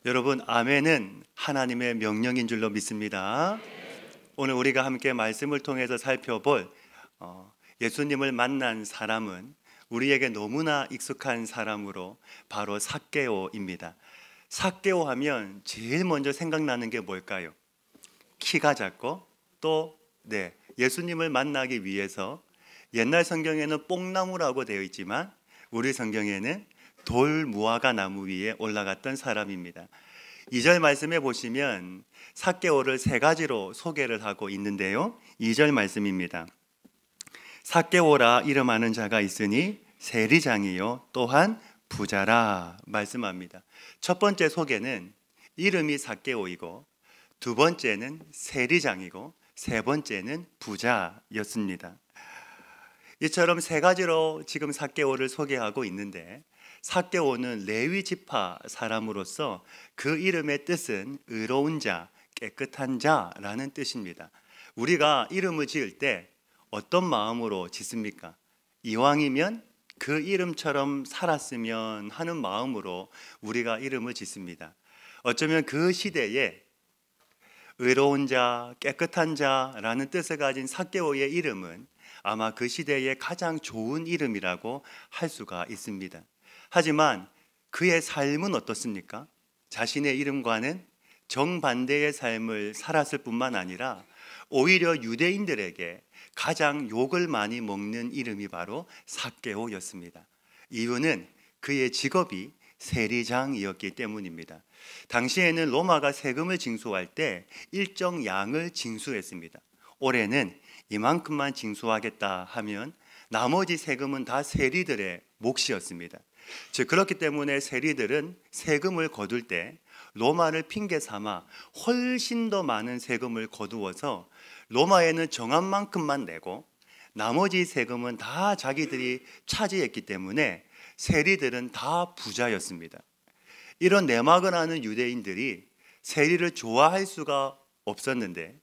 여러분, 아멘은 하나님의 명령인 줄로 믿습니다. 오늘 우리가 함께 말씀을 통해서 살펴볼 예수님을 만난 사람은 우리에게 너무나 익숙한 사람으로 바로 삭개오입니다. 삭개오 하면 제일 먼저 생각나는 게 뭘까요? 키가 작고 또 예수님을 만나기 위해서 옛날 성경에는 뽕나무라고 되어 있지만 우리 성경에는 돌 무화과 나무 위에 올라갔던 사람입니다. 2절 말씀에 보시면 삭개오를 세 가지로 소개를 하고 있는데요. 2절 말씀입니다. 삭개오라 이름하는 자가 있으니 세리장이요 또한 부자라 말씀합니다. 첫 번째 소개는 이름이 삭개오이고, 두 번째는 세리장이고, 세 번째는 부자였습니다. 이처럼 세 가지로 지금 삭개오를 소개하고 있는데, 삭개오는 레위 지파 사람으로서 그 이름의 뜻은 의로운 자, 깨끗한 자라는 뜻입니다. 우리가 이름을 지을 때 어떤 마음으로 짓습니까? 이왕이면 그 이름처럼 살았으면 하는 마음으로 우리가 이름을 짓습니다. 어쩌면 그 시대에 의로운 자, 깨끗한 자라는 뜻을 가진 삭개오의 이름은 아마 그 시대의 가장 좋은 이름이라고 할 수가 있습니다. 하지만 그의 삶은 어떻습니까? 자신의 이름과는 정반대의 삶을 살았을 뿐만 아니라 오히려 유대인들에게 가장 욕을 많이 먹는 이름이 바로 삭개오였습니다. 이유는 그의 직업이 세리장이었기 때문입니다. 당시에는 로마가 세금을 징수할 때 일정 양을 징수했습니다. 올해는 이만큼만 징수하겠다 하면 나머지 세금은 다 세리들의 몫이었습니다. 즉 그렇기 때문에 세리들은 세금을 거둘 때 로마를 핑계 삼아 훨씬 더 많은 세금을 거두어서 로마에는 정한 만큼만 내고 나머지 세금은 다 자기들이 차지했기 때문에 세리들은 다 부자였습니다. 이런 내막을 아는 유대인들이 세리를 좋아할 수가 없었는데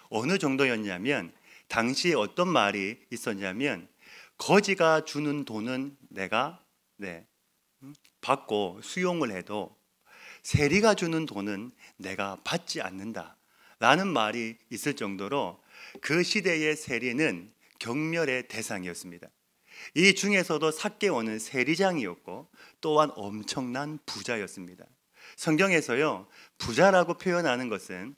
어느 정도였냐면, 당시에 어떤 말이 있었냐면, 거지가 주는 돈은 내가 받고 수용을 해도 세리가 주는 돈은 내가 받지 않는다 라는 말이 있을 정도로 그 시대의 세리는 경멸의 대상이었습니다. 이 중에서도 삭개오는 세리장이었고 또한 엄청난 부자였습니다. 성경에서요, 부자라고 표현하는 것은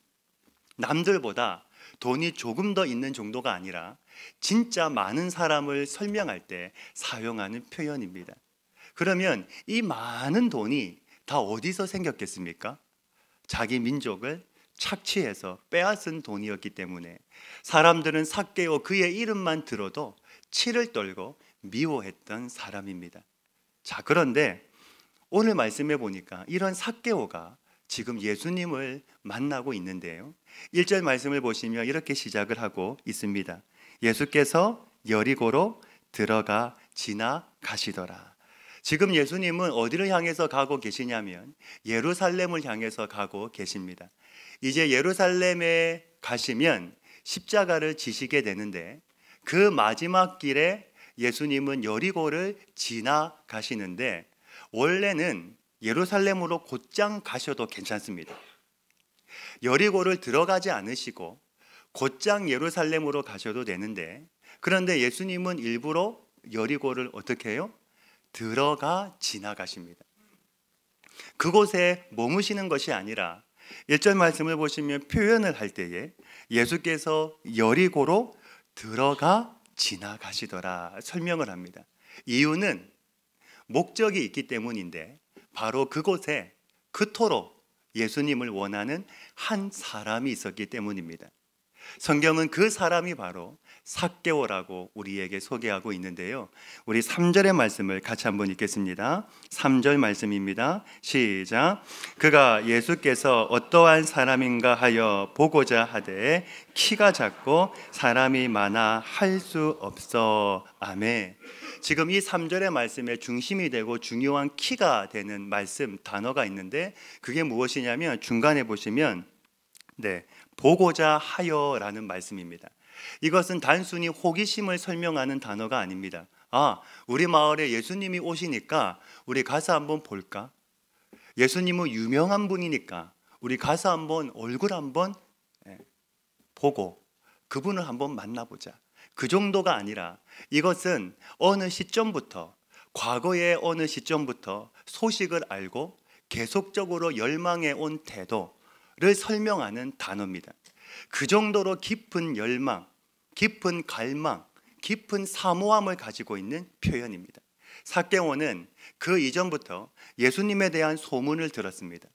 남들보다 돈이 조금 더 있는 정도가 아니라 진짜 많은 사람을 설명할 때 사용하는 표현입니다. 그러면 이 많은 돈이 다 어디서 생겼겠습니까? 자기 민족을 착취해서 빼앗은 돈이었기 때문에 사람들은 삭개오 그의 이름만 들어도 치를 떨고 미워했던 사람입니다. 자, 그런데 오늘 말씀해 보니까 이런 삭개오가 지금 예수님을 만나고 있는데요. 1절 말씀을 보시면 이렇게 시작을 하고 있습니다. 예수께서 여리고로 들어가 지나가시더라. 지금 예수님은 어디를 향해서 가고 계시냐면 예루살렘을 향해서 가고 계십니다. 이제 예루살렘에 가시면 십자가를 지시게 되는데, 그 마지막 길에 예수님은 여리고를 지나가시는데, 원래는 예루살렘으로 곧장 가셔도 괜찮습니다. 여리고를 들어가지 않으시고 곧장 예루살렘으로 가셔도 되는데, 그런데 예수님은 일부러 여리고를 어떻게 해요? 들어가 지나가십니다. 그곳에 머무시는 것이 아니라 1절 말씀을 보시면 표현을 할 때에 예수께서 여리고로 들어가 지나가시더라 설명을 합니다. 이유는 목적이 있기 때문인데, 바로 그곳에 그토록 예수님을 원하는 한 사람이 있었기 때문입니다. 성경은 그 사람이 바로 삭개오라고 우리에게 소개하고 있는데요. 우리 3절의 말씀을 같이 한번 읽겠습니다. 3절 말씀입니다. 시작. 그가 예수께서 어떠한 사람인가 하여 보고자 하되 키가 작고 사람이 많아 할 수 없어. 아멘. 지금 이 3절의 말씀의 중심이 되고 중요한 키가 되는 말씀 단어가 있는데, 그게 무엇이냐면 중간에 보시면 보고자 하여라는 말씀입니다. 이것은 단순히 호기심을 설명하는 단어가 아닙니다. 우리 마을에 예수님이 오시니까 우리 가서 한번 볼까? 예수님은 유명한 분이니까 우리 가서 한번 얼굴 한번 보고 그분을 한번 만나보자. 그 정도가 아니라 이것은 어느 시점부터, 과거의 어느 시점부터 소식을 알고 계속적으로 열망해 온 태도를 설명하는 단어입니다. 그 정도로 깊은 열망, 깊은 갈망, 깊은 사모함을 가지고 있는 표현입니다. 삭개오는 그 이전부터 예수님에 대한 소문을 들었습니다.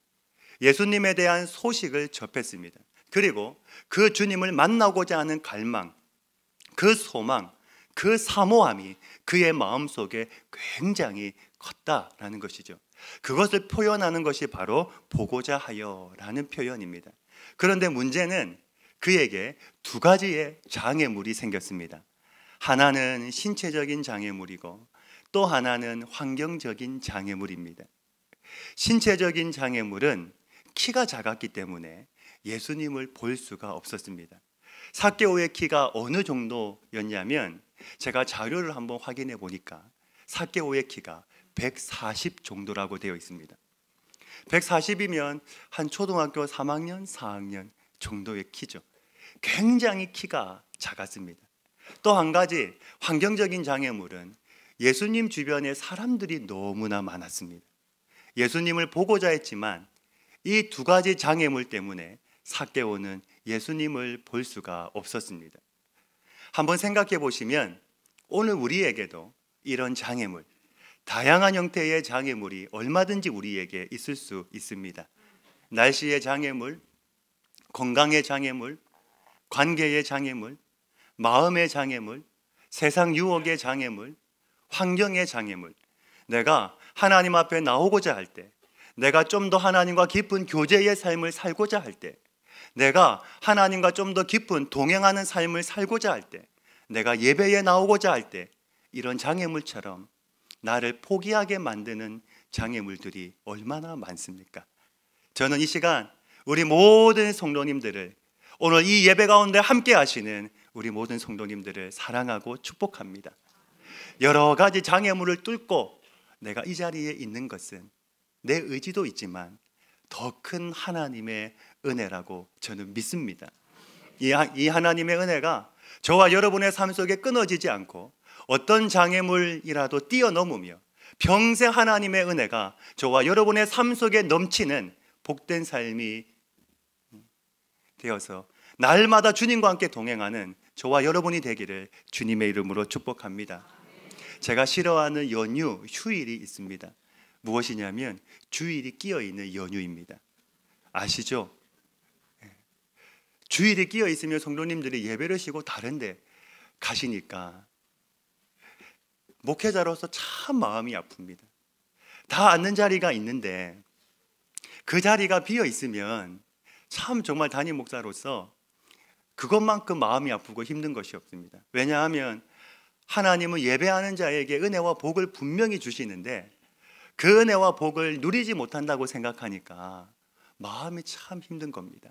예수님에 대한 소식을 접했습니다. 그리고 그 주님을 만나고자 하는 갈망, 그 소망, 그 사모함이 그의 마음속에 굉장히 컸다라는 것이죠. 그것을 표현하는 것이 바로 보고자 하여라는 표현입니다. 그런데 문제는 그에게 두 가지의 장애물이 생겼습니다. 하나는 신체적인 장애물이고 또 하나는 환경적인 장애물입니다. 신체적인 장애물은 키가 작았기 때문에 예수님을 볼 수가 없었습니다. 삭개오의 키가 어느 정도였냐면 제가 자료를 한번 확인해 보니까 삭개오의 키가 140 정도라고 되어 있습니다. 140이면 한 초등학교 3학년, 4학년 정도의 키죠. 굉장히 키가 작았습니다. 또 한 가지 환경적인 장애물은 예수님 주변에 사람들이 너무나 많았습니다. 예수님을 보고자 했지만 이 두 가지 장애물 때문에 삭개오는 예수님을 볼 수가 없었습니다. 한번 생각해 보시면 오늘 우리에게도 이런 장애물, 다양한 형태의 장애물이 얼마든지 우리에게 있을 수 있습니다. 날씨의 장애물, 건강의 장애물, 관계의 장애물, 마음의 장애물, 세상 유혹의 장애물, 환경의 장애물. 내가 하나님 앞에 나오고자 할 때, 내가 좀 더 하나님과 깊은 교제의 삶을 살고자 할 때, 내가 하나님과 좀 더 깊은 동행하는 삶을 살고자 할 때, 내가 예배에 나오고자 할 때 이런 장애물처럼 나를 포기하게 만드는 장애물들이 얼마나 많습니까? 저는 이 시간 우리 모든 성도님들을, 오늘 이 예배 가운데 함께 하시는 우리 모든 성도님들을 사랑하고 축복합니다. 여러 가지 장애물을 뚫고 내가 이 자리에 있는 것은 내 의지도 있지만 더 큰 하나님의 은혜라고 저는 믿습니다. 이 하나님의 은혜가 저와 여러분의 삶 속에 끊어지지 않고 어떤 장애물이라도 뛰어넘으며 평생 하나님의 은혜가 저와 여러분의 삶 속에 넘치는 복된 삶이 되어서 날마다 주님과 함께 동행하는 저와 여러분이 되기를 주님의 이름으로 축복합니다. 제가 싫어하는 연휴, 휴일이 있습니다. 무엇이냐면 주일이 끼어있는 연휴입니다. 아시죠? 주일이 끼어있으면 성도님들이 예배를 쉬고 다른 데 가시니까 목회자로서 참 마음이 아픕니다. 다 앉는 자리가 있는데 그 자리가 비어있으면 참 정말 담임 목사로서 그것만큼 마음이 아프고 힘든 것이 없습니다. 왜냐하면 하나님은 예배하는 자에게 은혜와 복을 분명히 주시는데 그 은혜와 복을 누리지 못한다고 생각하니까 마음이 참 힘든 겁니다.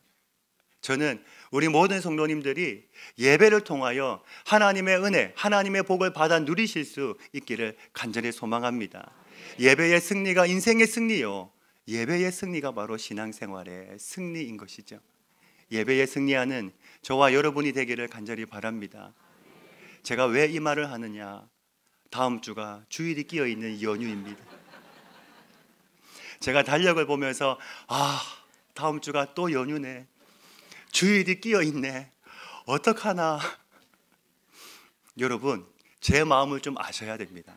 저는 우리 모든 성도님들이 예배를 통하여 하나님의 은혜, 하나님의 복을 받아 누리실 수 있기를 간절히 소망합니다. 예배의 승리가 인생의 승리요, 예배의 승리가 바로 신앙생활의 승리인 것이죠. 예배에 승리하는 저와 여러분이 되기를 간절히 바랍니다. 제가 왜 이 말을 하느냐, 다음 주가 주일이 끼어있는 연휴입니다. 제가 달력을 보면서 다음 주가 또 연휴네, 주일이 끼어있네, 어떡하나. 여러분, 제 마음을 좀 아셔야 됩니다.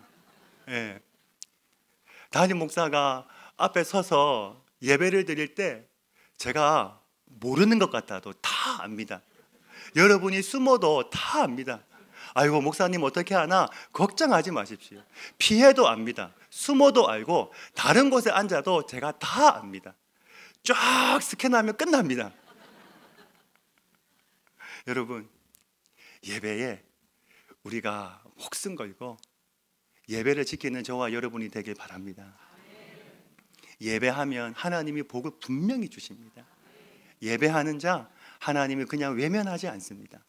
담임 목사가 앞에 서서 예배를 드릴 때 제가 모르는 것 같아도 다 압니다. 여러분이 숨어도 다 압니다. 아이고 목사님 어떻게 하나 걱정하지 마십시오. 피해도 압니다. 숨어도 알고 다른 곳에 앉아도 제가 다 압니다. 쫙 스캔하면 끝납니다. 여러분, 예배에 우리가 목숨 걸고 예배를 지키는 저와 여러분이 되길 바랍니다. 예배하면 하나님이 복을 분명히 주십니다. 예배하는 자 하나님이 그냥 외면하지 않습니다.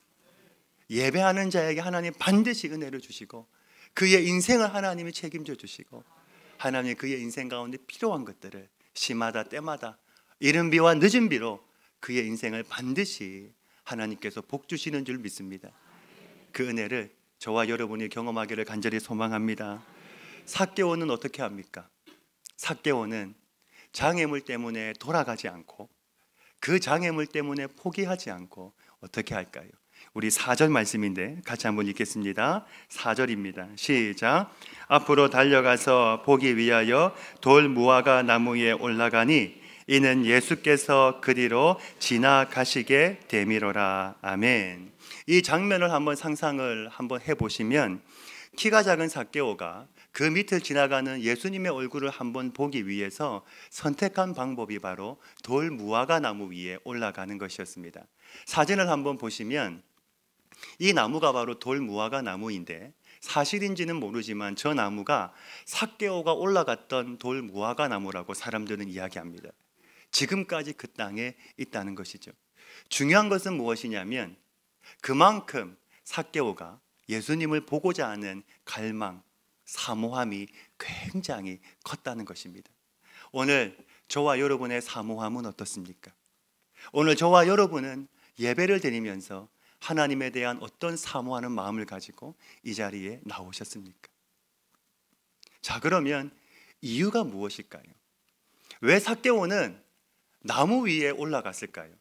예배하는 자에게 하나님 반드시 은혜를 주시고 그의 인생을 하나님이 책임져 주시고 하나님이 그의 인생 가운데 필요한 것들을 시마다 때마다 이른 비와 늦은 비로 그의 인생을 반드시 하나님께서 복 주시는 줄 믿습니다. 그 은혜를 저와 여러분이 경험하기를 간절히 소망합니다. 삭개오는 어떻게 합니까? 삭개오는 장애물 때문에 돌아가지 않고 그 장애물 때문에 포기하지 않고 어떻게 할까요? 우리 4절 말씀인데 같이 한번 읽겠습니다. 4절입니다. 시작. 앞으로 달려가서 보기 위하여 돌 무화과 나무 위에 올라가니 이는 예수께서 그리로 지나가시게 되미로라. 아멘. 이 장면을 한번 상상을 한번 해보시면 키가 작은 삭개오가 그 밑을 지나가는 예수님의 얼굴을 한번 보기 위해서 선택한 방법이 바로 돌 무화과 나무 위에 올라가는 것이었습니다. 사진을 한번 보시면 이 나무가 바로 돌 무화과 나무인데 사실인지는 모르지만 저 나무가 삭개오가 올라갔던 돌 무화과 나무라고 사람들은 이야기합니다. 지금까지 그 땅에 있다는 것이죠. 중요한 것은 무엇이냐면 그만큼 삭개오가 예수님을 보고자 하는 갈망, 사모함이 굉장히 컸다는 것입니다. 오늘 저와 여러분의 사모함은 어떻습니까? 오늘 저와 여러분은 예배를 드리면서 하나님에 대한 어떤 사모하는 마음을 가지고 이 자리에 나오셨습니까? 자, 그러면 이유가 무엇일까요? 왜 삭개오는 나무 위에 올라갔을까요?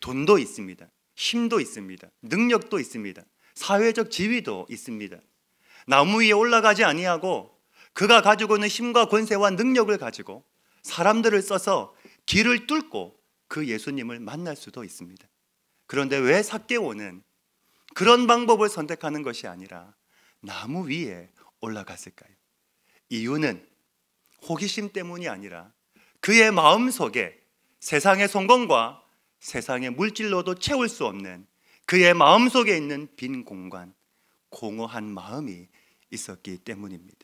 돈도 있습니다. 힘도 있습니다. 능력도 있습니다. 사회적 지위도 있습니다. 나무 위에 올라가지 아니하고 그가 가지고 있는 힘과 권세와 능력을 가지고 사람들을 써서 길을 뚫고 그 예수님을 만날 수도 있습니다. 그런데 왜 삭개오는 그런 방법을 선택하는 것이 아니라 나무 위에 올라갔을까요? 이유는 호기심 때문이 아니라 그의 마음속에 세상의 성공과 세상의 물질로도 채울 수 없는 그의 마음속에 있는 빈 공간, 공허한 마음이 있었기 때문입니다.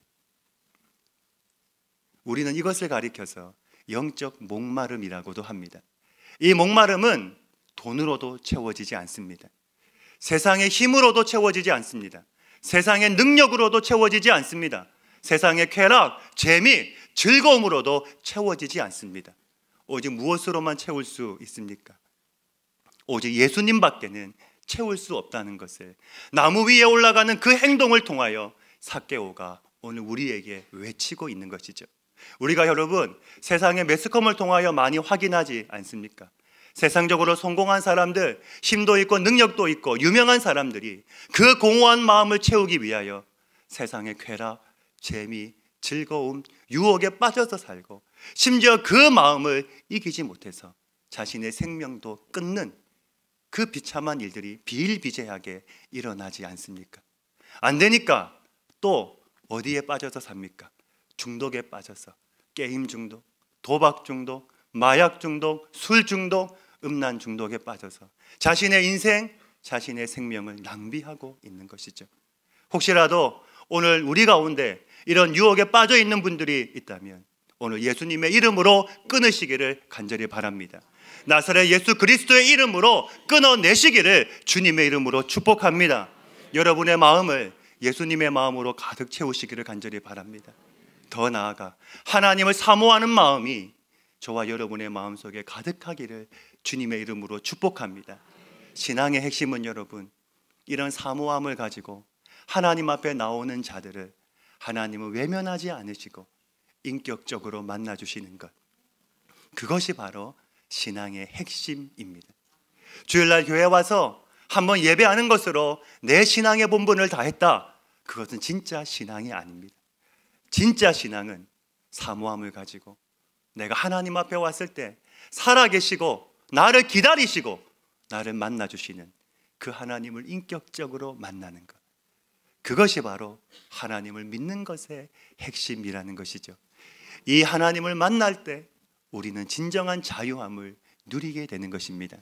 우리는 이것을 가리켜서 영적 목마름이라고도 합니다. 이 목마름은 돈으로도 채워지지 않습니다. 세상의 힘으로도 채워지지 않습니다. 세상의 능력으로도 채워지지 않습니다. 세상의 쾌락, 재미, 즐거움으로도 채워지지 않습니다. 오직 무엇으로만 채울 수 있습니까? 오직 예수님밖에는 채울 수 없다는 것을 나무 위에 올라가는 그 행동을 통하여 삭개오가 오늘 우리에게 외치고 있는 것이죠. 우리가 여러분 세상의 매스컴을 통하여 많이 확인하지 않습니까? 세상적으로 성공한 사람들, 힘도 있고 능력도 있고 유명한 사람들이 그 공허한 마음을 채우기 위하여 세상의 쾌락, 재미, 즐거움, 유혹에 빠져서 살고 심지어 그 마음을 이기지 못해서 자신의 생명도 끊는 그 비참한 일들이 비일비재하게 일어나지 않습니까? 안 되니까 또 어디에 빠져서 삽니까? 중독에 빠져서 게임 중독, 도박 중독, 마약 중독, 술 중독, 음란 중독에 빠져서 자신의 인생, 자신의 생명을 낭비하고 있는 것이죠. 혹시라도 오늘 우리 가운데 이런 유혹에 빠져 있는 분들이 있다면 오늘 예수님의 이름으로 끊으시기를 간절히 바랍니다. 나사렛 예수 그리스도의 이름으로 끊어내시기를 주님의 이름으로 축복합니다. 여러분의 마음을 예수님의 마음으로 가득 채우시기를 간절히 바랍니다. 더 나아가 하나님을 사모하는 마음이 저와 여러분의 마음속에 가득하기를 주님의 이름으로 축복합니다. 신앙의 핵심은 여러분 이런 사모함을 가지고 하나님 앞에 나오는 자들을 하나님은 외면하지 않으시고 인격적으로 만나주시는 것, 그것이 바로 신앙의 핵심입니다. 주일날 교회 와서 한번 예배하는 것으로 내 신앙의 본분을 다했다, 그것은 진짜 신앙이 아닙니다. 진짜 신앙은 사모함을 가지고 내가 하나님 앞에 왔을 때 살아계시고 나를 기다리시고 나를 만나주시는 그 하나님을 인격적으로 만나는 것, 그것이 바로 하나님을 믿는 것의 핵심이라는 것이죠. 이 하나님을 만날 때 우리는 진정한 자유함을 누리게 되는 것입니다.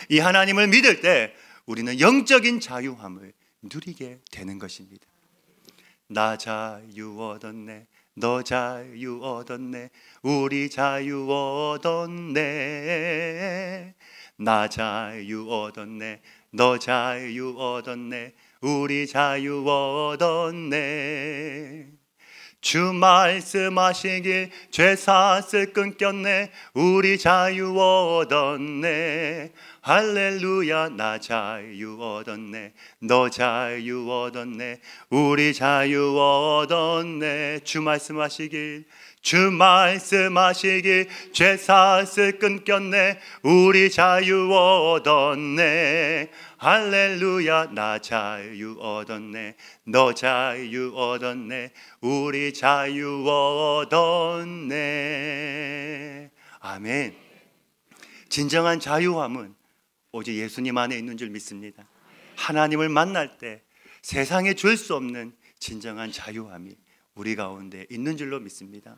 이 하나님을 믿을 때 우리는 영적인 자유함을 누리게 되는 것입니다. 나 자유 얻었네, 너 자유 얻었네, 우리 자유 얻었네. 나 자유 얻었네, 너 자유 얻었네, 우리 자유 얻었네. 주 말씀하시길 죄사슬 끊겼네 우리 자유 얻었네. 할렐루야 나 자유 얻었네 너 자유 얻었네 우리 자유 얻었네. 주 말씀하시길 주 말씀하시길 죄사슬 끊겼네 우리 자유 얻었네. 할렐루야 나 자유 얻었네 너 자유 얻었네 우리 자유 얻었네. 아멘. 진정한 자유함은 오직 예수님 안에 있는 줄 믿습니다. 하나님을 만날 때 세상에 줄 수 없는 진정한 자유함이 우리 가운데 있는 줄로 믿습니다.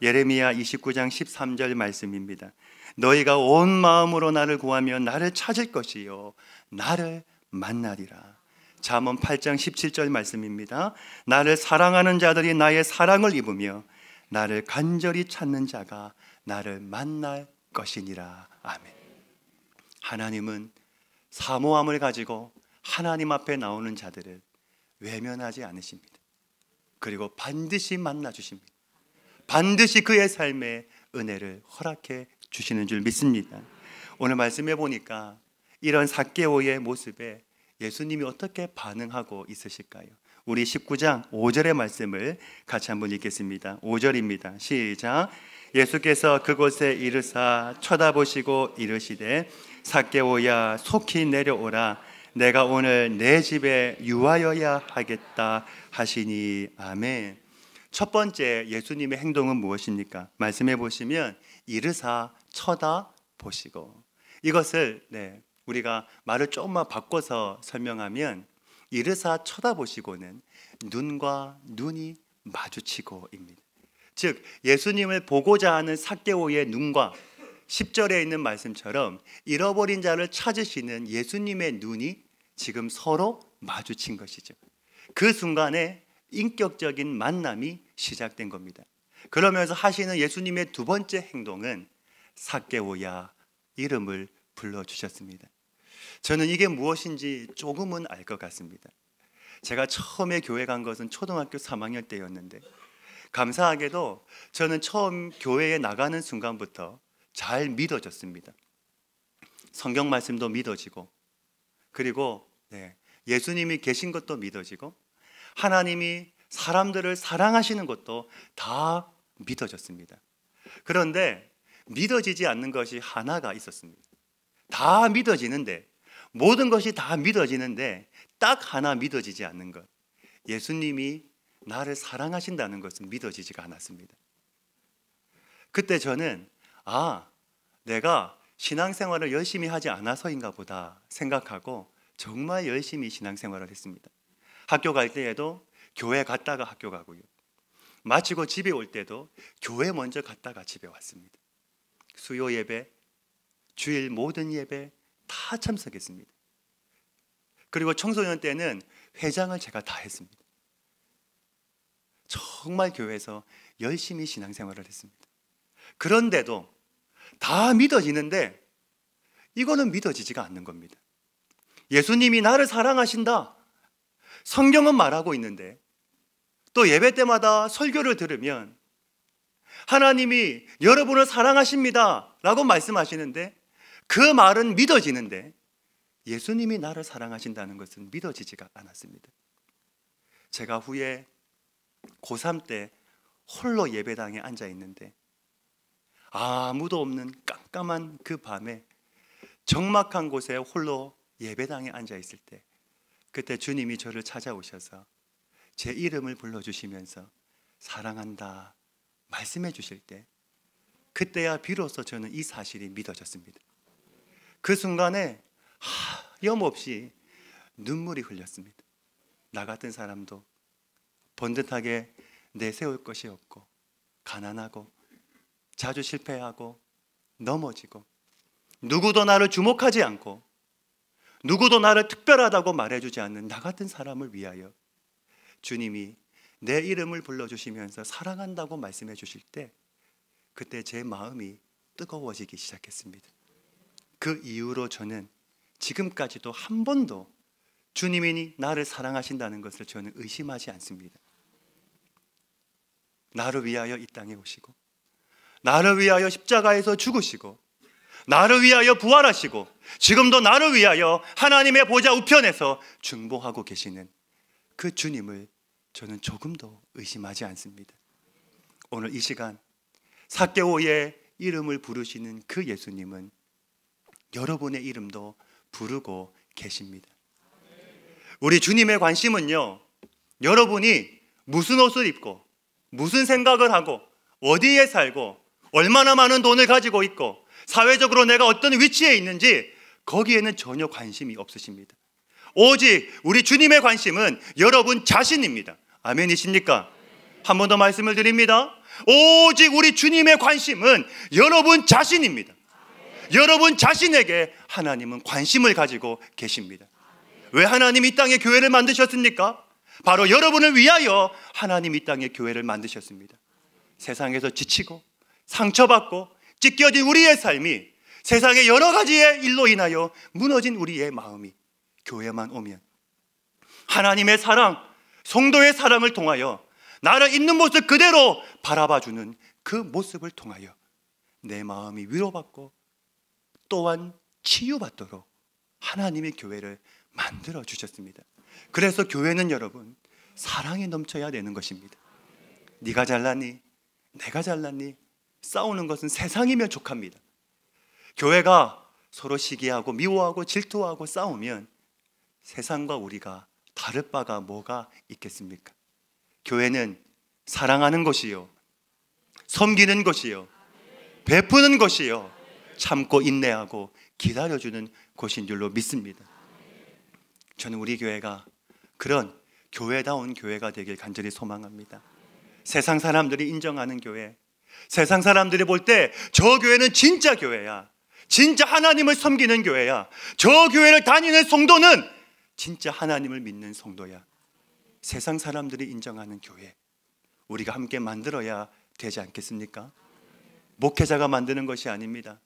예레미야 29장 13절 말씀입니다. 너희가 온 마음으로 나를 구하면 나를 찾을 것이요 나를 만나리라. 잠언 8장 17절 말씀입니다. 나를 사랑하는 자들이 나의 사랑을 입으며 나를 간절히 찾는 자가 나를 만날 것이니라. 아멘. 하나님은 사모함을 가지고 하나님 앞에 나오는 자들을 외면하지 않으십니다. 그리고 반드시 만나 주십니다. 반드시 그의 삶에 은혜를 허락해 주시는 줄 믿습니다. 오늘 말씀해 보니까 이런 삭개오의 모습에 예수님이 어떻게 반응하고 있으실까요? 우리 19장 5절의 말씀을 같이 한번 읽겠습니다. 5절입니다. 시작. 예수께서 그곳에 이르사 쳐다보시고 이르시되 삭개오야 속히 내려오라 내가 오늘 내 집에 유하여야 하겠다 하시니. 아멘. 첫 번째 예수님의 행동은 무엇입니까? 말씀해 보시면 이르사 쳐다보시고. 이것을 우리가 말을 조금만 바꿔서 설명하면 이르사 쳐다보시고는 눈과 눈이 마주치고입니다. 즉 예수님을 보고자 하는 삭개오의 눈과 10절에 있는 말씀처럼 잃어버린 자를 찾으시는 예수님의 눈이 지금 서로 마주친 것이죠. 그 순간에 인격적인 만남이 시작된 겁니다. 그러면서 하시는 예수님의 두 번째 행동은 삭개오야 이름을 불러주셨습니다. 저는 이게 무엇인지 조금은 알 것 같습니다. 제가 처음에 교회 간 것은 초등학교 3학년 때였는데 감사하게도 저는 처음 교회에 나가는 순간부터 잘 믿어졌습니다. 성경 말씀도 믿어지고 그리고 예수님이 계신 것도 믿어지고 하나님이 사람들을 사랑하시는 것도 다 믿어졌습니다. 그런데 믿어지지 않는 것이 하나가 있었습니다. 다 믿어지는데 모든 것이 다 믿어지는데 딱 하나 믿어지지 않는 것. 예수님이 나를 사랑하신다는 것은 믿어지지가 않았습니다. 그때 저는 내가 신앙생활을 열심히 하지 않아서인가 보다 생각하고 정말 열심히 신앙생활을 했습니다. 학교 갈 때에도 교회 갔다가 학교 가고요. 마치고 집에 올 때도 교회 먼저 갔다가 집에 왔습니다. 수요 예배, 주일 모든 예배 다 참석했습니다. 그리고 청소년 때는 회장을 제가 다 했습니다. 정말 교회에서 열심히 신앙생활을 했습니다. 그런데도 다 믿어지는데 이거는 믿어지지가 않는 겁니다. 예수님이 나를 사랑하신다. 성경은 말하고 있는데 또 예배 때마다 설교를 들으면 하나님이 여러분을 사랑하십니다 라고 말씀하시는데 그 말은 믿어지는데 예수님이 나를 사랑하신다는 것은 믿어지지가 않았습니다. 제가 후에 고3 때 홀로 예배당에 앉아 있는데 아무도 없는 깜깜한 그 밤에 적막한 곳에 홀로 예배당에 앉아 있을 때 그때 주님이 저를 찾아오셔서 제 이름을 불러주시면서 사랑한다 말씀해 주실 때 그때야 비로소 저는 이 사실이 믿어졌습니다. 그 순간에 하염없이 눈물이 흘렸습니다. 나 같은 사람도 번듯하게 내세울 것이 없고 가난하고 자주 실패하고 넘어지고 누구도 나를 주목하지 않고 누구도 나를 특별하다고 말해주지 않는 나 같은 사람을 위하여 주님이 내 이름을 불러주시면서 사랑한다고 말씀해 주실 때 그때 제 마음이 뜨거워지기 시작했습니다. 그 이후로 저는 지금까지도 한 번도 주님이 나를 사랑하신다는 것을 저는 의심하지 않습니다. 나를 위하여 이 땅에 오시고, 나를 위하여 십자가에서 죽으시고, 나를 위하여 부활하시고, 지금도 나를 위하여 하나님의 보좌 우편에서 중보하고 계시는 그 주님을 저는 조금도 의심하지 않습니다. 오늘 이 시간 삭개오의 이름을 부르시는 그 예수님은 여러분의 이름도 부르고 계십니다. 우리 주님의 관심은요, 여러분이 무슨 옷을 입고 무슨 생각을 하고 어디에 살고 얼마나 많은 돈을 가지고 있고 사회적으로 내가 어떤 위치에 있는지 거기에는 전혀 관심이 없으십니다. 오직 우리 주님의 관심은 여러분 자신입니다. 아멘이십니까? 한 번 더 말씀을 드립니다. 오직 우리 주님의 관심은 여러분 자신입니다. 여러분 자신에게 하나님은 관심을 가지고 계십니다. 왜 하나님 이 땅에 교회를 만드셨습니까? 바로 여러분을 위하여 하나님 이 땅에 교회를 만드셨습니다. 세상에서 지치고 상처받고 찢겨진 우리의 삶이, 세상의 여러 가지의 일로 인하여 무너진 우리의 마음이 교회만 오면 하나님의 사랑, 성도의 사랑을 통하여 나를 있는 모습 그대로 바라봐주는 그 모습을 통하여 내 마음이 위로받고 또한 치유받도록 하나님의 교회를 만들어 주셨습니다. 그래서 교회는 여러분 사랑이 넘쳐야 되는 것입니다. 네가 잘났니? 내가 잘났니? 싸우는 것은 세상이면 족합니다. 교회가 서로 시기하고 미워하고 질투하고 싸우면 세상과 우리가 다를 바가 뭐가 있겠습니까? 교회는 사랑하는 것이요, 섬기는 것이요, 베푸는 것이요, 참고 인내하고 기다려주는 곳인 줄로 믿습니다. 저는 우리 교회가 그런 교회다운 교회가 되길 간절히 소망합니다. 세상 사람들이 인정하는 교회, 세상 사람들이 볼 때 저 교회는 진짜 교회야, 진짜 하나님을 섬기는 교회야, 저 교회를 다니는 성도는 진짜 하나님을 믿는 성도야, 세상 사람들이 인정하는 교회 우리가 함께 만들어야 되지 않겠습니까? 목회자가 만드는 것이 아닙니다.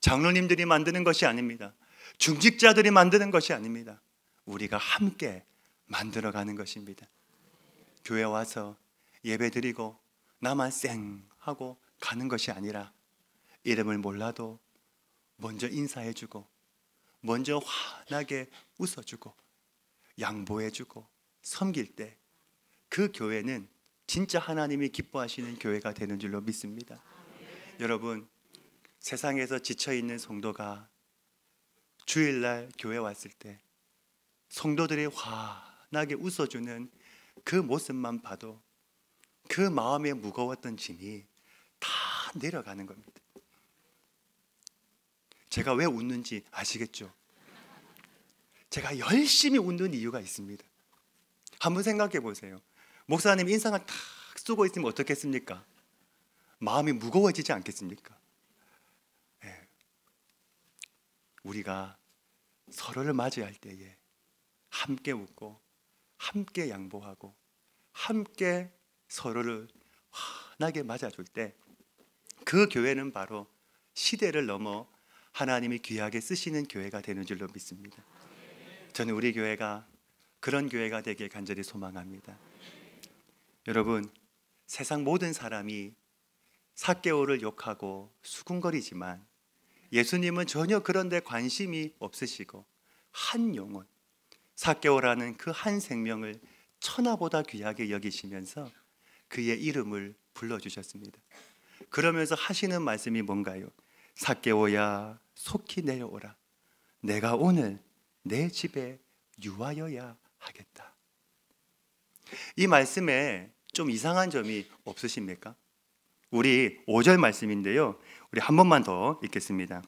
장로님들이 만드는 것이 아닙니다. 중직자들이 만드는 것이 아닙니다. 우리가 함께 만들어가는 것입니다. 교회 와서 예배 드리고 나만 쌩 하고 가는 것이 아니라 이름을 몰라도 먼저 인사해주고 먼저 환하게 웃어주고 양보해주고 섬길 때 그 교회는 진짜 하나님이 기뻐하시는 교회가 되는 줄로 믿습니다. 여러분, 세상에서 지쳐있는 성도가 주일날 교회 왔을 때 성도들이 환하게 웃어주는 그 모습만 봐도 그 마음에 무거웠던 짐이 다 내려가는 겁니다. 제가 왜 웃는지 아시겠죠? 제가 열심히 웃는 이유가 있습니다. 한번 생각해 보세요. 목사님 인상을 탁 쓰고 있으면 어떻겠습니까? 마음이 무거워지지 않겠습니까? 네. 우리가 서로를 맞이할 때에 함께 웃고 함께 양보하고 함께 서로를 환하게 맞아줄 때 그 교회는 바로 시대를 넘어 하나님이 귀하게 쓰시는 교회가 되는 줄로 믿습니다. 저는 우리 교회가 그런 교회가 되길 간절히 소망합니다. 여러분, 세상 모든 사람이 삭개오를 욕하고 수군거리지만 예수님은 전혀 그런 데 관심이 없으시고 한 영혼, 삭개오라는 그 한 생명을 천하보다 귀하게 여기시면서 그의 이름을 불러주셨습니다. 그러면서 하시는 말씀이 뭔가요? 삭개오야 속히 내려오라. 내가 오늘 내 집에 유하여야 하겠다. 이 말씀에 좀 이상한 점이 없으십니까? 우리 5절 말씀인데요, 우리 한 번만 더 읽겠습니다.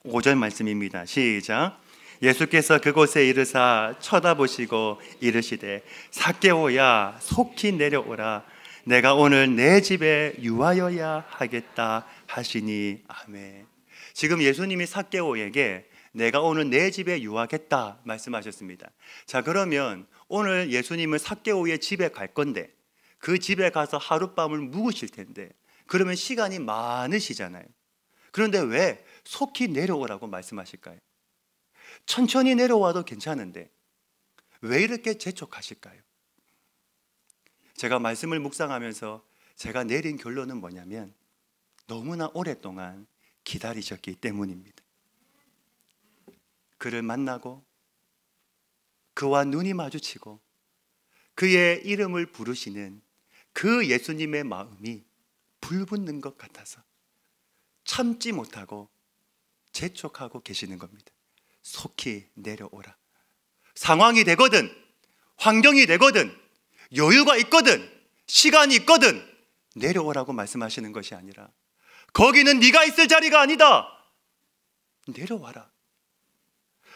5절 말씀입니다. 시작. 예수께서 그곳에 이르사 쳐다보시고 이르시되 삭개오야 속히 내려오라. 내가 오늘 내 집에 유하여야 하겠다 하시니. 아멘. 지금 예수님이 삭개오에게 내가 오늘 내 집에 유하겠다 말씀하셨습니다. 자, 그러면 오늘 예수님은 삭개오의 집에 갈 건데 그 집에 가서 하룻밤을 묵으실 텐데 그러면 시간이 많으시잖아요. 그런데 왜 속히 내려오라고 말씀하실까요? 천천히 내려와도 괜찮은데 왜 이렇게 재촉하실까요? 제가 말씀을 묵상하면서 제가 내린 결론은 뭐냐면 너무나 오랫동안 기다리셨기 때문입니다. 그를 만나고 그와 눈이 마주치고 그의 이름을 부르시는 그 예수님의 마음이 불붙는 것 같아서 참지 못하고 재촉하고 계시는 겁니다. 속히 내려오라. 상황이 되거든, 환경이 되거든, 여유가 있거든, 시간이 있거든 내려오라고 말씀하시는 것이 아니라 거기는 네가 있을 자리가 아니다. 내려와라.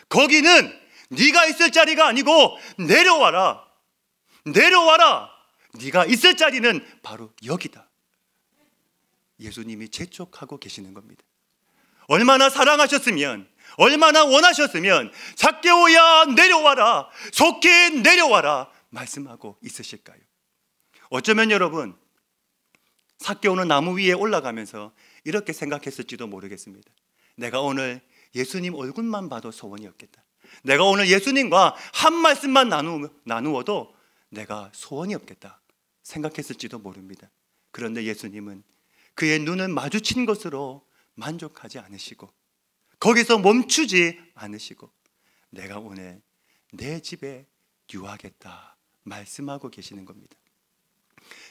거기는 네가 있을 자리가 아니고 내려와라. 내려와라. 네가 있을 자리는 바로 여기다. 예수님이 재촉하고 계시는 겁니다. 얼마나 사랑하셨으면, 얼마나 원하셨으면 zac개오야 내려와라, 속히 내려와라 말씀하고 있으실까요? 어쩌면 여러분 zac개오는 나무 위에 올라가면서 이렇게 생각했을지도 모르겠습니다. 내가 오늘 예수님 얼굴만 봐도 소원이 없겠다. 내가 오늘 예수님과 한 말씀만 나누어도 내가 소원이 없겠다 생각했을지도 모릅니다. 그런데 예수님은 그의 눈을 마주친 것으로 만족하지 않으시고 거기서 멈추지 않으시고 내가 오늘 내 집에 유하겠다 말씀하고 계시는 겁니다.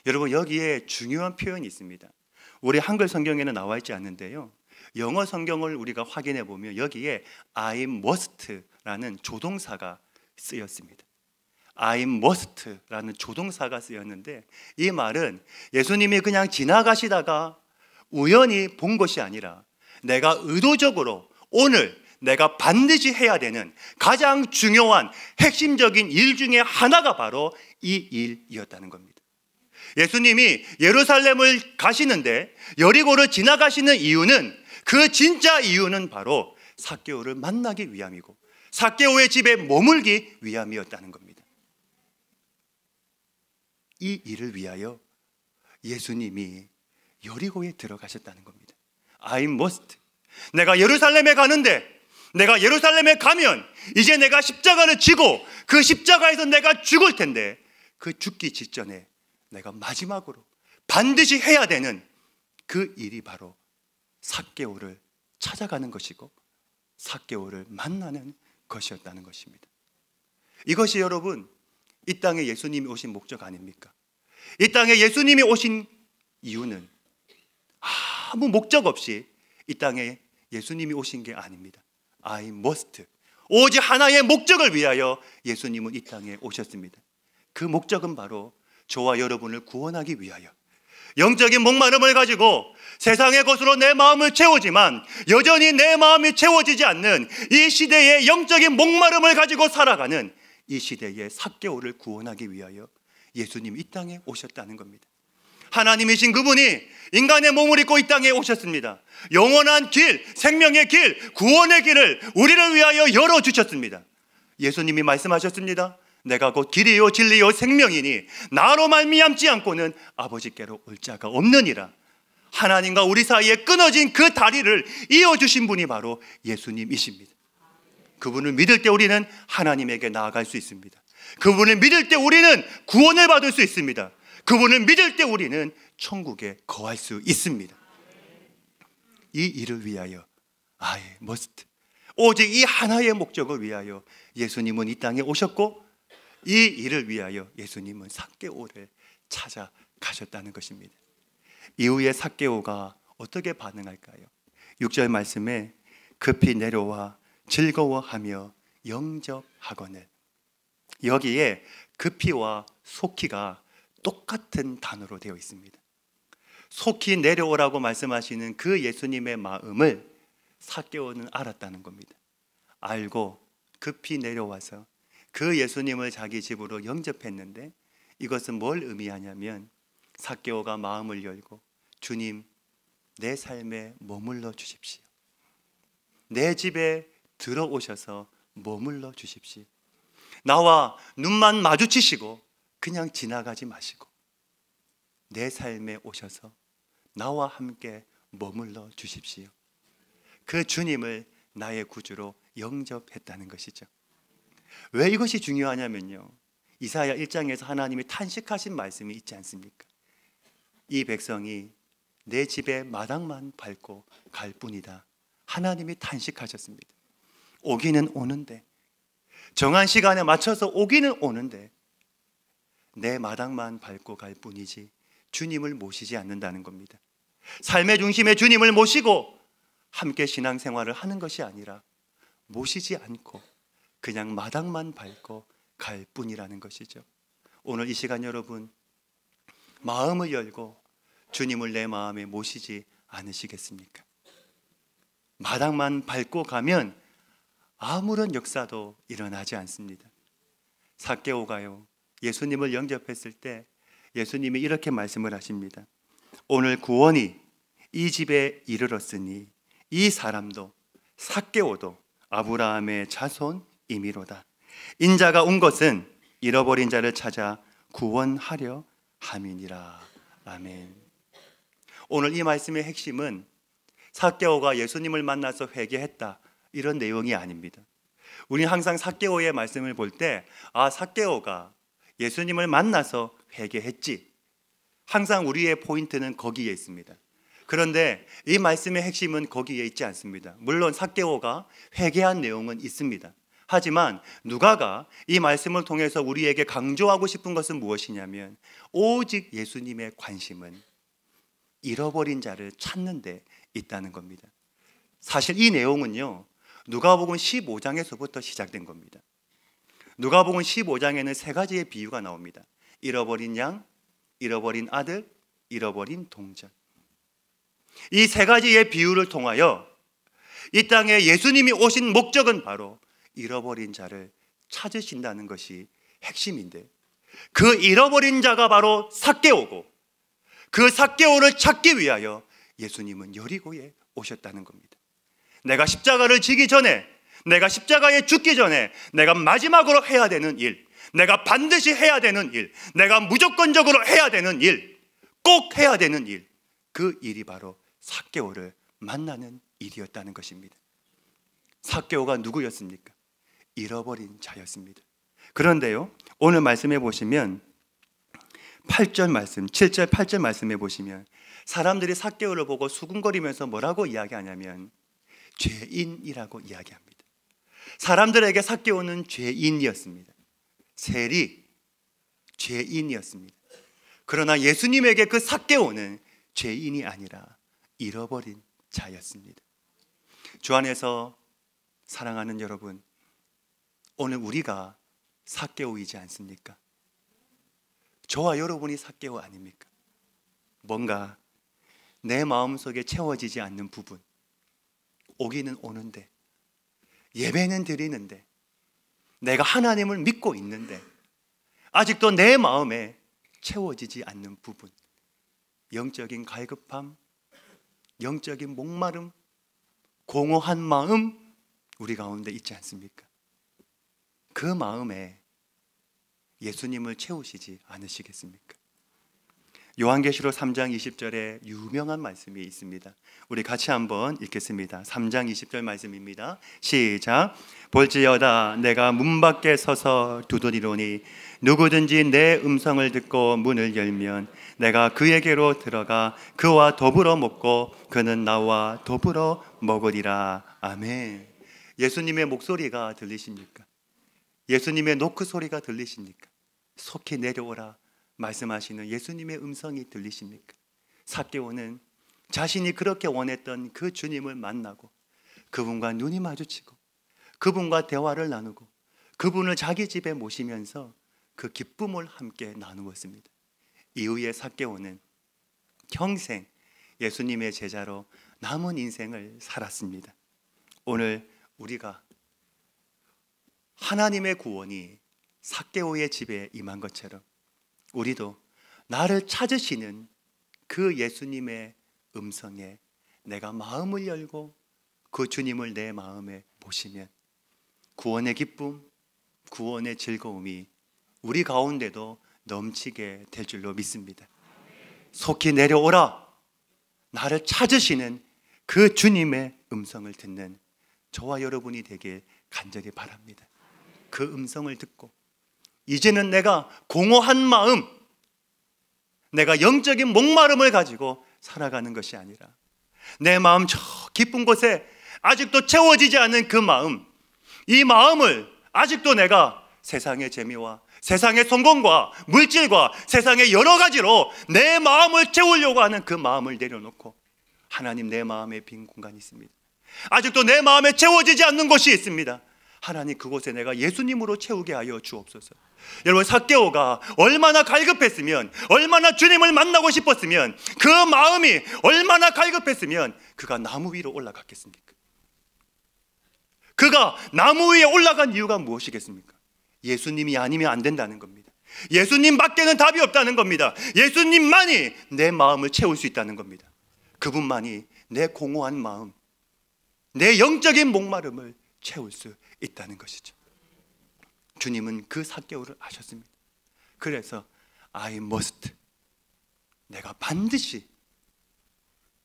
여러분 여기에 중요한 표현이 있습니다. 우리 한글 성경에는 나와 있지 않는데요, 영어 성경을 우리가 확인해 보면 여기에 I must라는 조동사가 쓰였습니다. I must라는 조동사가 쓰였는데 이 말은 예수님이 그냥 지나가시다가 우연히 본 것이 아니라 내가 의도적으로 오늘 내가 반드시 해야 되는 가장 중요한 핵심적인 일 중에 하나가 바로 이 일이었다는 겁니다. 예수님이 예루살렘을 가시는데 여리고를 지나가시는 이유는, 그 진짜 이유는 바로 zac개오를 만나기 위함이고 zac개오의 집에 머물기 위함이었다는 겁니다. 이 일을 위하여 예수님이 여리고에 들어가셨다는 겁니다. I must. 내가 예루살렘에 가는데, 내가 예루살렘에 가면 이제 내가 십자가를 지고 그 십자가에서 내가 죽을 텐데 그 죽기 직전에 내가 마지막으로 반드시 해야 되는 그 일이 바로 zac개오를 찾아가는 것이고 zac개오를 만나는 것이었다는 것입니다. 이것이 여러분 이 땅에 예수님이 오신 목적 아닙니까? 이 땅에 예수님이 오신 이유는 아무 목적 없이 이 땅에 예수님이 오신 게 아닙니다. I must. 오직 하나의 목적을 위하여 예수님은 이 땅에 오셨습니다. 그 목적은 바로 저와 여러분을 구원하기 위하여, 영적인 목마름을 가지고 세상의 것으로 내 마음을 채우지만 여전히 내 마음이 채워지지 않는 이 시대의 영적인 목마름을 가지고 살아가는 이 시대의 zac개오를 구원하기 위하여 예수님이 이 땅에 오셨다는 겁니다. 하나님이신 그분이 인간의 몸을 입고 이 땅에 오셨습니다. 영원한 길, 생명의 길, 구원의 길을 우리를 위하여 열어주셨습니다. 예수님이 말씀하셨습니다. 내가 곧 길이요 진리요 생명이니 나로 말미암지 않고는 아버지께로 올 자가 없느니라. 하나님과 우리 사이에 끊어진 그 다리를 이어주신 분이 바로 예수님이십니다. 그분을 믿을 때 우리는 하나님에게 나아갈 수 있습니다. 그분을 믿을 때 우리는 구원을 받을 수 있습니다. 그분을 믿을 때 우리는 천국에 거할 수 있습니다. 이 일을 위하여 I must. 오직 이 하나의 목적을 위하여 예수님은 이 땅에 오셨고 이 일을 위하여 예수님은 zac개오를 찾아가셨다는 것입니다. 이후에 zac개오가 어떻게 반응할까요? 6절 말씀에 급히 내려와 즐거워하며 영접하거늘. 여기에 급히와 속히가 똑같은 단어로 되어 있습니다. 속히 내려오라고 말씀하시는 그 예수님의 마음을 zac개오는 알았다는 겁니다. 알고 급히 내려와서 그 예수님을 자기 집으로 영접했는데 이것은 뭘 의미하냐면 zac개오가 마음을 열고 주님 내 삶에 머물러 주십시오. 내 집에 들어오셔서 머물러 주십시오. 나와 눈만 마주치시고 그냥 지나가지 마시고 내 삶에 오셔서 나와 함께 머물러 주십시오. 그 주님을 나의 구주로 영접했다는 것이죠. 왜 이것이 중요하냐면요, 이사야 1장에서 하나님이 탄식하신 말씀이 있지 않습니까? 이 백성이 내 집의 마당만 밟고 갈 뿐이다. 하나님이 탄식하셨습니다. 오기는 오는데, 정한 시간에 맞춰서 오기는 오는데 내 마당만 밟고 갈 뿐이지 주님을 모시지 않는다는 겁니다. 삶의 중심에 주님을 모시고 함께 신앙생활을 하는 것이 아니라 모시지 않고 그냥 마당만 밟고 갈 뿐이라는 것이죠. 오늘 이 시간 여러분, 마음을 열고 주님을 내 마음에 모시지 않으시겠습니까? 마당만 밟고 가면 아무런 역사도 일어나지 않습니다. 삭개오가요, 예수님을 영접했을 때 예수님이 이렇게 말씀을 하십니다. 오늘 구원이 이 집에 이르렀으니 이 사람도 삭개오도 아브라함의 자손이미로다. 인자가 온 것은 잃어버린 자를 찾아 구원하려 함이니라. 아멘. 오늘 이 말씀의 핵심은 삭개오가 예수님을 만나서 회개했다, 이런 내용이 아닙니다. 우리는 항상 삭개오의 말씀을 볼 때 삭개오가 예수님을 만나서 회개했지, 항상 우리의 포인트는 거기에 있습니다. 그런데 이 말씀의 핵심은 거기에 있지 않습니다. 물론 삭개오가 회개한 내용은 있습니다. 하지만 누가가 이 말씀을 통해서 우리에게 강조하고 싶은 것은 무엇이냐면, 오직 예수님의 관심은 잃어버린 자를 찾는 데 있다는 겁니다. 사실 이 내용은요, 누가복음 15장에서부터 시작된 겁니다. 누가복음 15장에는 세 가지의 비유가 나옵니다. 잃어버린 양, 잃어버린 아들, 잃어버린 동전. 이 세 가지의 비유를 통하여 이 땅에 예수님이 오신 목적은 바로 잃어버린 자를 찾으신다는 것이 핵심인데, 그 잃어버린 자가 바로 삭개오고, 그 삭개오를 찾기 위하여 예수님은 여리고에 오셨다는 겁니다. 내가 십자가를 지기 전에, 내가 십자가에 죽기 전에 내가 마지막으로 해야 되는 일, 내가 반드시 해야 되는 일, 내가 무조건적으로 해야 되는 일, 꼭 해야 되는 일, 그 일이 바로 삭개오를 만나는 일이었다는 것입니다. 삭개오가 누구였습니까? 잃어버린 자였습니다. 그런데요, 오늘 말씀해 보시면 8절 말씀, 7절 8절 말씀해 보시면 사람들이 삭개오를 보고 수군거리면서 뭐라고 이야기하냐면 죄인이라고 이야기합니다. 사람들에게 삭개오는 죄인이었습니다. 세리, 죄인이었습니다. 그러나 예수님에게 그 삭개오는 죄인이 아니라 잃어버린 자였습니다. 주 안에서 사랑하는 여러분, 오늘 우리가 삭개오이지 않습니까? 저와 여러분이 삭개오 아닙니까? 뭔가 내 마음속에 채워지지 않는 부분, 오기는 오는데, 예배는 드리는데, 내가 하나님을 믿고 있는데 아직도 내 마음에 채워지지 않는 부분, 영적인 갈급함, 영적인 목마름, 공허한 마음, 우리 가운데 있지 않습니까? 그 마음에 예수님을 채우시지 않으시겠습니까? 요한계시록 3장 20절에 유명한 말씀이 있습니다. 우리 같이 한번 읽겠습니다. 3장 20절 말씀입니다. 시작. 볼지어다 내가 문 밖에 서서 두드리노니 누구든지 내 음성을 듣고 문을 열면 내가 그에게로 들어가 그와 더불어 먹고 그는 나와 더불어 먹으리라. 아멘. 예수님의 목소리가 들리십니까? 예수님의 노크 소리가 들리십니까? 속히 내려오라 말씀하시는 예수님의 음성이 들리십니까? 삭개오는 자신이 그렇게 원했던 그 주님을 만나고 그분과 눈이 마주치고 그분과 대화를 나누고 그분을 자기 집에 모시면서 그 기쁨을 함께 나누었습니다. 이후에 삭개오는 평생 예수님의 제자로 남은 인생을 살았습니다. 오늘 우리가 하나님의 구원이 삭개오의 집에 임한 것처럼 우리도 나를 찾으시는 그 예수님의 음성에 내가 마음을 열고 그 주님을 내 마음에 모시면 구원의 기쁨, 구원의 즐거움이 우리 가운데도 넘치게 될 줄로 믿습니다. 속히 내려오라. 나를 찾으시는 그 주님의 음성을 듣는 저와 여러분이 되길 간절히 바랍니다. 그 음성을 듣고 이제는 내가 공허한 마음, 내가 영적인 목마름을 가지고 살아가는 것이 아니라 내 마음 저 깊은 곳에 아직도 채워지지 않은 그 마음, 이 마음을 아직도 내가 세상의 재미와 세상의 성공과 물질과 세상의 여러 가지로 내 마음을 채우려고 하는 그 마음을 내려놓고 하나님, 내 마음에 빈 공간이 있습니다. 아직도 내 마음에 채워지지 않는 곳이 있습니다. 하나님, 그곳에 내가 예수님으로 채우게 하여 주옵소서. 여러분, 삭개오가 얼마나 갈급했으면, 얼마나 주님을 만나고 싶었으면, 그 마음이 얼마나 갈급했으면 그가 나무 위로 올라갔겠습니까? 그가 나무 위에 올라간 이유가 무엇이겠습니까? 예수님이 아니면 안 된다는 겁니다. 예수님밖에는 답이 없다는 겁니다. 예수님만이 내 마음을 채울 수 있다는 겁니다. 그분만이 내 공허한 마음, 내 영적인 목마름을 채울 수 있다는 것이죠. 주님은 그 삭개오를 아셨습니다. 그래서 I must, 내가 반드시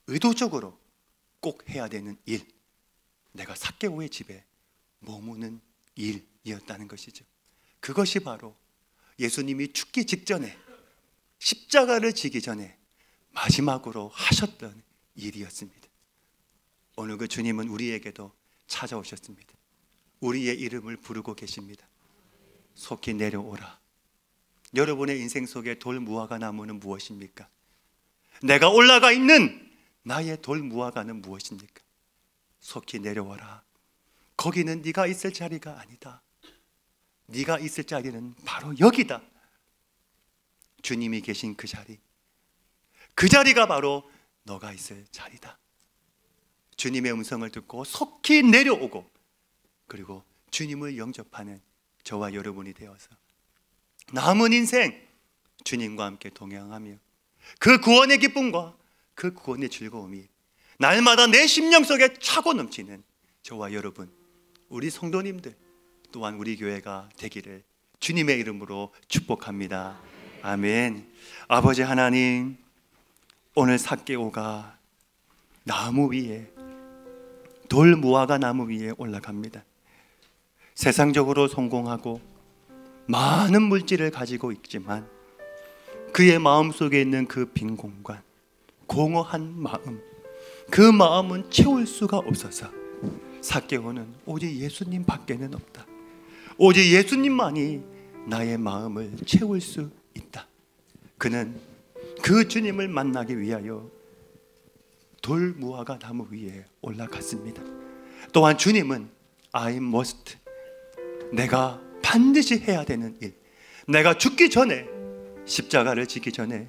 의도적으로 꼭 해야 되는 일, 내가 삭개오의 집에 머무는 일이었다는 것이죠. 그것이 바로 예수님이 죽기 직전에, 십자가를 지기 전에 마지막으로 하셨던 일이었습니다. 오늘 그 주님은 우리에게도 찾아오셨습니다. 우리의 이름을 부르고 계십니다. 속히 내려오라. 여러분의 인생 속에 돌무화과 나무는 무엇입니까? 내가 올라가 있는 나의 돌무화과는 무엇입니까? 속히 내려와라. 거기는 네가 있을 자리가 아니다. 네가 있을 자리는 바로 여기다. 주님이 계신 그 자리, 그 자리가 바로 너가 있을 자리다. 주님의 음성을 듣고 속히 내려오고, 그리고 주님을 영접하는 저와 여러분이 되어서 남은 인생 주님과 함께 동행하며 그 구원의 기쁨과 그 구원의 즐거움이 날마다 내 심령 속에 차고 넘치는 저와 여러분, 우리 성도님들, 또한 우리 교회가 되기를 주님의 이름으로 축복합니다. 아멘. 아버지 하나님, 오늘 삭개오가 나무 위에, 돌무화과 나무 위에 올라갑니다. 세상적으로 성공하고 많은 물질을 가지고 있지만 그의 마음속에 있는 그 빈 공간, 공허한 마음, 그 마음은 채울 수가 없어서 삭개오는 오직 예수님 밖에는 없다. 오직 예수님만이 나의 마음을 채울 수 있다. 그는 그 주님을 만나기 위하여 돌무화과 나무 위에 올라갔습니다. 또한 주님은 I must, 내가 반드시 해야 되는 일, 내가 죽기 전에, 십자가를 지기 전에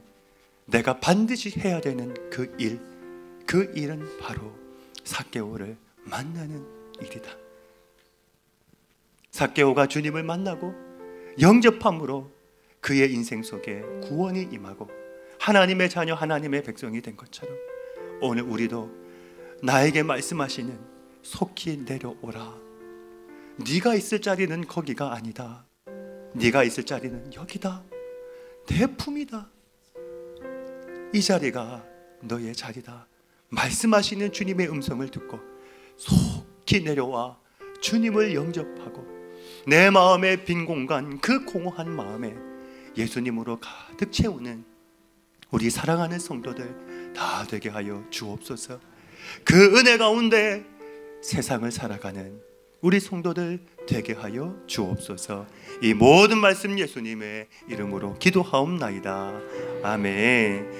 내가 반드시 해야 되는 그 일, 그 일은 바로 삭개오를 만나는 일이다. 삭개오가 주님을 만나고 영접함으로 그의 인생 속에 구원이 임하고 하나님의 자녀, 하나님의 백성이 된 것처럼 오늘 우리도 나에게 말씀하시는 속히 내려오라. 네가 있을 자리는 거기가 아니다. 네가 있을 자리는 여기다. 내 품이다. 이 자리가 너의 자리다. 말씀하시는 주님의 음성을 듣고 속히 내려와 주님을 영접하고 내 마음의 빈 공간, 그 공허한 마음에 예수님으로 가득 채우는 우리 사랑하는 성도들 다 되게 하여 주옵소서. 그 은혜 가운데 세상을 살아가는 우리 성도들 되게 하여 주옵소서. 이 모든 말씀 예수님의 이름으로 기도하옵나이다. 아멘.